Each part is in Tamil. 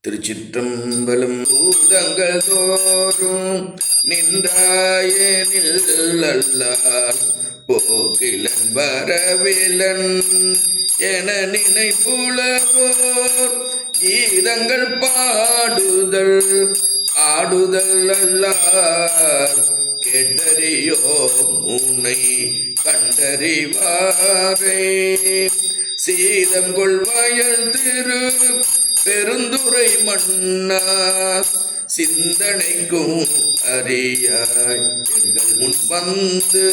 திருச்சிற்றம்பலம். பூதங்கள் தோறும் நின்றாயனில் அல்லால் போக்கிலன் வரவிலன் என நினைப்புலவோர் கீதங்கள் பாடுதல் ஆடுதல் அல்லார் கேட்டறியோ உன்னை கண்டறிவாரே. சீதம் கொள்வயல் திரு பெருந்துரை மன்னா சிந்தனைக்கும் அறியாய் எங்கள் முன் வந்து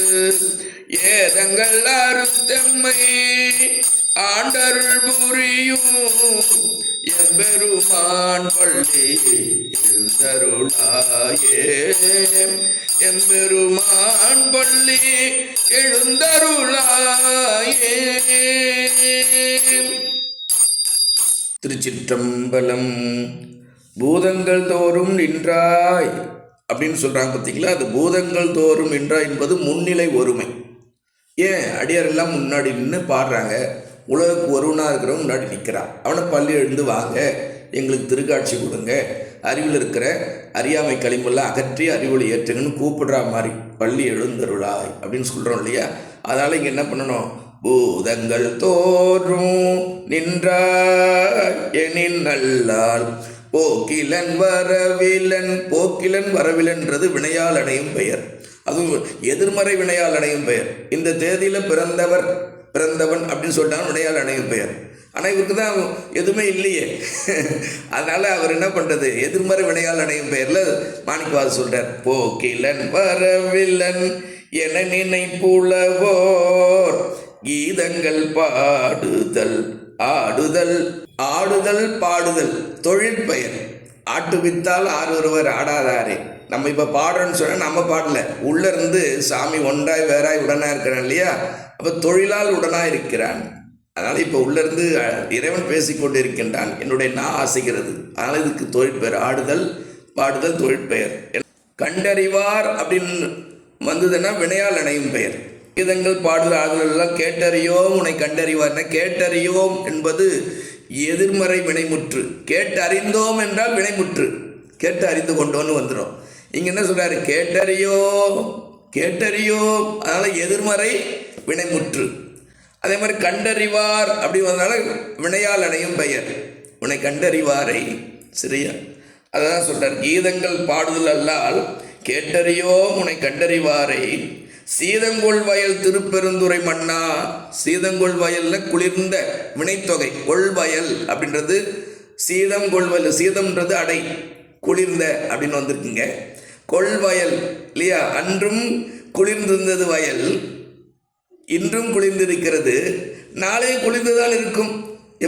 ஏதங்கள் அறுத்தம்மை ஆண்டருள் புரியும் எம்பெருமான் பள்ளி எழுந்தருளாயே. எம்பெருமான் பள்ளி எழுந்தருளாயே. திருச்சிற்றம்பலம். பூதங்கள் தோறும் நின்றாய் அப்படின்னு சொல்றாங்க பார்த்தீங்களா. அது பூதங்கள் தோறும் நின்றாய் என்பது முன்னிலை ஒருமை. ஏன் அடியாரெல்லாம் முன்னாடி நின்று பாடுறாங்க. உலகுக்கு ஒருவனாக இருக்கிறவங்க முன்னாடி நிற்கிறான். அவனை பள்ளி எழுந்து வாங்க, எங்களுக்கு திருக்காட்சி கொடுங்க, அறிவில் இருக்கிற அறியாமை களிம்பெல்லாம் அகற்றி அறிவொளி ஏற்றுங்கன்னு கூப்பிடுறா மாதிரி பள்ளி எழுந்தருளாய் அப்படின்னு சொல்கிறோம் இல்லையா. அதனால் இங்கே என்ன பண்ணணும்? பூதங்கள் தோறும் நின்றாயனின் நல்லால் போக்கிலன் வரவிலன். போக்கிலன் வரவிலன்றது வினையால் அடையும் பெயர். அதுவும் எதிர்மறை வினையால் அடையும் பெயர். இந்த தேதியில் பிறந்தவன் அப்படின்னு சொல்லிட்டாங்க, வினையால் அடையும் பெயர். ஆனால் இவருக்கு தான் எதுவுமே இல்லையே. அதனால் அவர் என்ன பண்ணுறது? எதிர்மறை வினையால் அடையும் பெயரில் மாணிக்கவாசகர் சொல்கிறார், போக்கிலன் வரவிலன் என நினைப்புலவோர் கீதங்கள் பாடுதல் ஆடுதல் ஆடுதல் பாடுதல் தொழிற்பெயர். ஆட்டுவித்தால் ஆறு ஒருவர் ஆடாதாரே. நம்ம இப்போ பாடுறோன்னு சொன்னால் நம்ம பாடல, உள்ளேருந்து சாமி ஒன்றாய் வேறாய் உடனாக இருக்கிறான் இல்லையா. அப்போ தொழிலால் உடனாக இருக்கிறான். அதனால் இப்போ உள்ளேருந்து இறைவன் பேசிக்கொண்டு இருக்கின்றான், என்னுடைய நான் ஆசைகிறது. அதனால் இதுக்கு தொழிற்பெயர். ஆடுதல் பாடுதல் தொழிற்பெயர். கண்டறிவார் அப்படின்னு வந்ததுன்னா வினையால் அணையும் பெயர். கீதங்கள் பாடுதல் ஆடுதல் எல்லாம் கேட்டறியோம் உன்னை கண்டறிவார்னா, கேட்டறியோம் என்பது எதிர்மறை வினைமுற்று. கேட்டு அறிந்தோம் என்றால் வினைமுற்று. கேட்டு அறிந்து கொண்டோன்னு வந்துடும். இங்கே என்ன சொல்கிறாரு? கேட்டறியோ அதனால் எதிர்மறை வினைமுற்று. அதே மாதிரி கண்டறிவார் அப்படி வந்தனால வினையால் அடையும் பெயர். உன்னை கண்டறிவாரை. சரியா? அதான் சொல்கிறார். கீதங்கள் பாடுதல் அல்லால் கேட்டறியோ உன்னை கண்டறிவாரை. சீதங்கொள் வயல் திருப்பெருந்துரை மன்னா. சீதங்கொள் வயல்ல குளிர்ந்த வினைத்தொகை. கொள்வயல் அப்படின்றது சீதம் கொள்வயல். சீதம்ன்றது அடை, குளிர்ந்த அப்படின்னு வந்திருக்குங்க. கொள்வயல் இல்லையா. அன்றும் குளிர்ந்திருந்தது வயல், இன்றும் குளிர்ந்திருக்கிறது, நாளையும் குளிர்ந்துதான் இருக்கும்,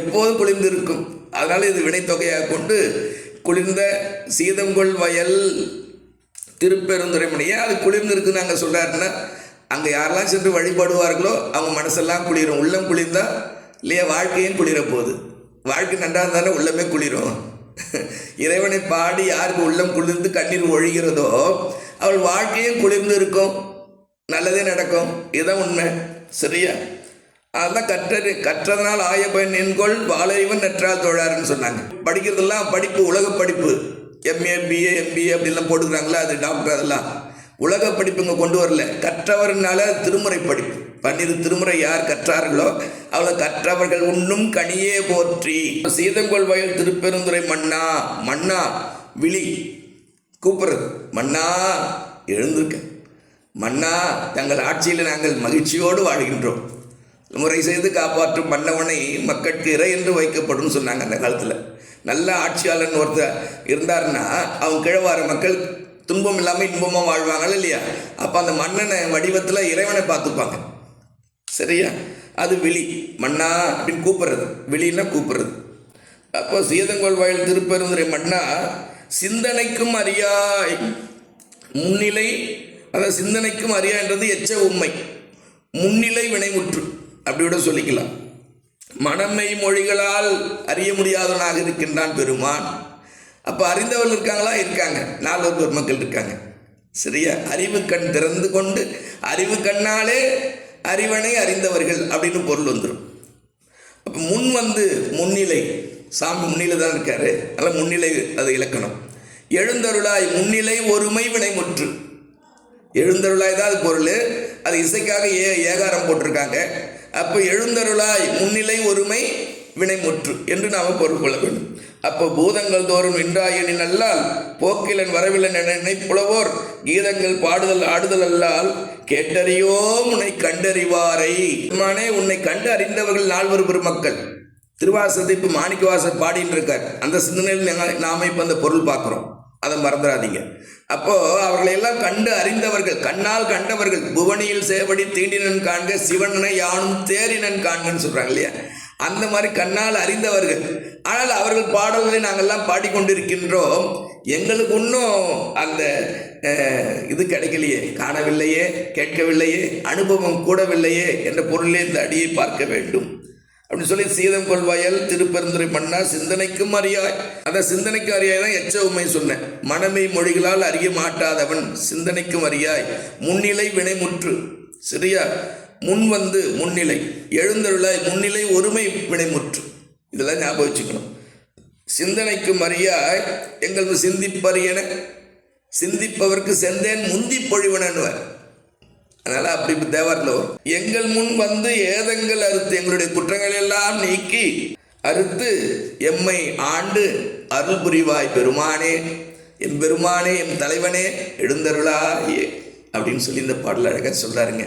எப்போதும் குளிர்ந்திருக்கும். அதனால் இது வினைத்தொகையாக கொண்டு குளிர்ந்த சீதங்கொள் வயல் திருப்பெருந்துரை மணியே. அது குளிர்ந்து இருக்குன்னு அங்கே சொல்கிறாருன்னா, அங்கே யாரெல்லாம் சென்று வழிபடுவார்களோ அவங்க மனசெல்லாம் குளிரும். உள்ளம் குளிர்ந்தா இல்லையா வாழ்க்கையும் குளிர போகுது. வாழ்க்கை நன்றாக இருந்தாலும் உள்ளமே குளிரும். இறைவனை பாடி யாருக்கு உள்ளம் குளிர்ந்து கண்ணீர் ஒழிகிறதோ அவள் வாழ்க்கையும் குளிர்ந்து இருக்கும், நல்லதே நடக்கும். இதுதான் உண்மை. சரியா? அதுதான் கற்றதனால் ஆய பயன் என்கொள் வாழைவன் நற்றால் தோழாருன்னு சொன்னாங்க. படிக்கிறதெல்லாம் படிப்பு, உலக படிப்பு. எம்ஏ பிஏ எம்பிஏ அப்படிலாம் போட்டுக்கிறாங்களா, அது டாக்டர், அதெல்லாம் உலக படிப்புங்க கொண்டு வரல. கற்றவர்னால திருமுறை படிப்பு. 12 திருமுறை யார் கற்றார்களோ அவளை கற்றவர்கள் உண்ணும் கனியே போற்றி. சீதங்கொள் வயல் திருப்பெருந்துரை மன்னா. மன்னா விழி கூப்பிடுறது. மன்னா எழுந்திருக்க. மன்னா தங்கள் ஆட்சியில் நாங்கள் மகிழ்ச்சியோடு வாழ்கின்றோம். முறை செய்து காப்பாற்றும் மன்னவனை மக்களுக்கு இறை என்று வைக்கப்படும் சொன்னாங்க அந்த காலத்தில். நல்ல ஆட்சியாளன் ஒருத்தர் இருந்தாருன்னா அவங்க கிழவார மக்கள் துன்பம் இல்லாமல் இன்பமாக வாழ்வாங்க இல்லையா. அப்போ அந்த மன்னனை வடிவத்தில் இறைவனை பார்த்துப்பாங்க. சரியா? அது விழி. மன்னா அப்படின்னு கூப்பிட்றது. விழின்னா கூப்பிட்றது. அப்போ சீதங்கொள் வயல் திருப்பெருந்துரை மன்னா சிந்தனைக்கும் அறியாய். முன்னிலை, அதாவது சிந்தனைக்கும் அறியான்றது எச்ச உண்மை. முன்னிலை வினைமுற்று அப்படி விட சொல்லிக்கலாம். மனமை மொழிகளால் அறிய முடியாதவனாக இருக்கின்றான் பெருமான். அப்போ அறிந்தவர்கள் இருக்காங்களா? இருக்காங்க. 4 பெருமக்கள் இருக்காங்க. சரியா? அறிவு கண் திறந்து கொண்டு அறிவு கண்ணாலே அறிவனை அறிந்தவர்கள் அப்படின்னு பொருள் வந்துடும். அப்போ முன் வந்து முன்னிலை சாமி முன்னிலை தான் இருக்காரு, அதனால் முன்னிலை அது இலக்கணம். எழுந்தருளாய் முன்னிலை ஒருமை வினைமுற்று. எழுந்தருளாய் தான் அது பொருள், அது இசைக்காக ஏகாரம் போட்டிருக்காங்க. அப்போ எழுந்தருளாய் முன்னிலை ஒருமை வினைமுற்று என்று நாம் பொருள் கொள்ள வேண்டும். அப்போ பூதங்கள் தோறும் நின்றாயனின் அல்லால் போக்கிலன் வரவில்லை நினைப்புலவோர் கீதங்கள் பாடுதல் ஆடுதல் அல்லால் கேட்டறியோ உன்னை கண்டறிவாரை. உன்னை கண்டு அறிந்தவர்கள் நால்வர் பெருமக்கள். திருவாசகத்தை இப்போ மாணிக்கவாசர் பாடின்னு இருக்கார். அந்த சிந்தனையில் நாம இப்போ அந்த பொருள் பார்க்குறோம், அதை மறந்துடாதீங்க. அப்போ அவர்களை எல்லாம் கண்டு அறிந்தவர்கள், கண்ணால் கண்டவர்கள். புவனியில் சேவடி தீண்டினன் காண்க சிவனனை யானும் தேரினன் காண்கன்னு சொல்றாங்க இல்லையா, அந்த மாதிரி கண்ணால் அறிந்தவர்கள். ஆனால் அவர்கள் பாடல்களை நாங்கள்லாம் பாடிக்கொண்டிருக்கின்றோம். எங்களுக்கு இன்னும் அந்த இது கிடைக்கலையே, காணவில்லையே, கேட்கவில்லையே, அனுபவம் கூடவில்லையே என்ற பொருளே இந்த அடியை பார்க்க வேண்டும் அப்படின்னு சொல்லி சீதம் கொள்வாயல் திருப்பெருந்துறை மன்னா சிந்தனைக்கும் அறியாய். அந்த சிந்தனைக்கும் அறியாய் தான் எச்ச உண்மை சொன்னேன். மனமை மொழிகளால் அறிய மாட்டாதவன் சிந்தனைக்கும் அறியாய் முன்னிலை வினைமுற்று. சரியா? முன் வந்து முன்னிலை, எழுந்தருளாய் முன்னிலை ஒருமை வினைமுற்று. இதெல்லாம் ஞாபகம் வச்சுக்கணும். சிந்தனைக்கும் அறியாய் எங்கள் சிந்திப்பறியன சிந்திப்பவர்க்கு செந்தேன் முந்தி பொழிவனன்னுவார். அதனால் அப்படி தேவாரத்தில் வரும். எங்கள் முன் வந்து ஏதங்கள் அறுத்து எங்களுடைய குற்றங்கள் எல்லாம் நீக்கி அறுத்து எம்மை ஆண்டு அருள் புரிவாய் பெருமானே, எம் பெருமானே, எம் தலைவனே எழுந்தருளாயே அப்படின்னு சொல்லி இந்த பாடல் அழகாக சொல்கிறாருங்க.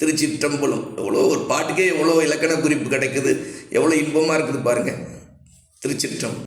திருச்சிற்றம்பலம். எவ்வளோ ஒரு பாட்டுக்கே எவ்வளோ இலக்கண குறிப்பு கிடைக்குது, எவ்வளோ இன்பமாக இருக்குது பாருங்கள். திருச்சிற்றம்.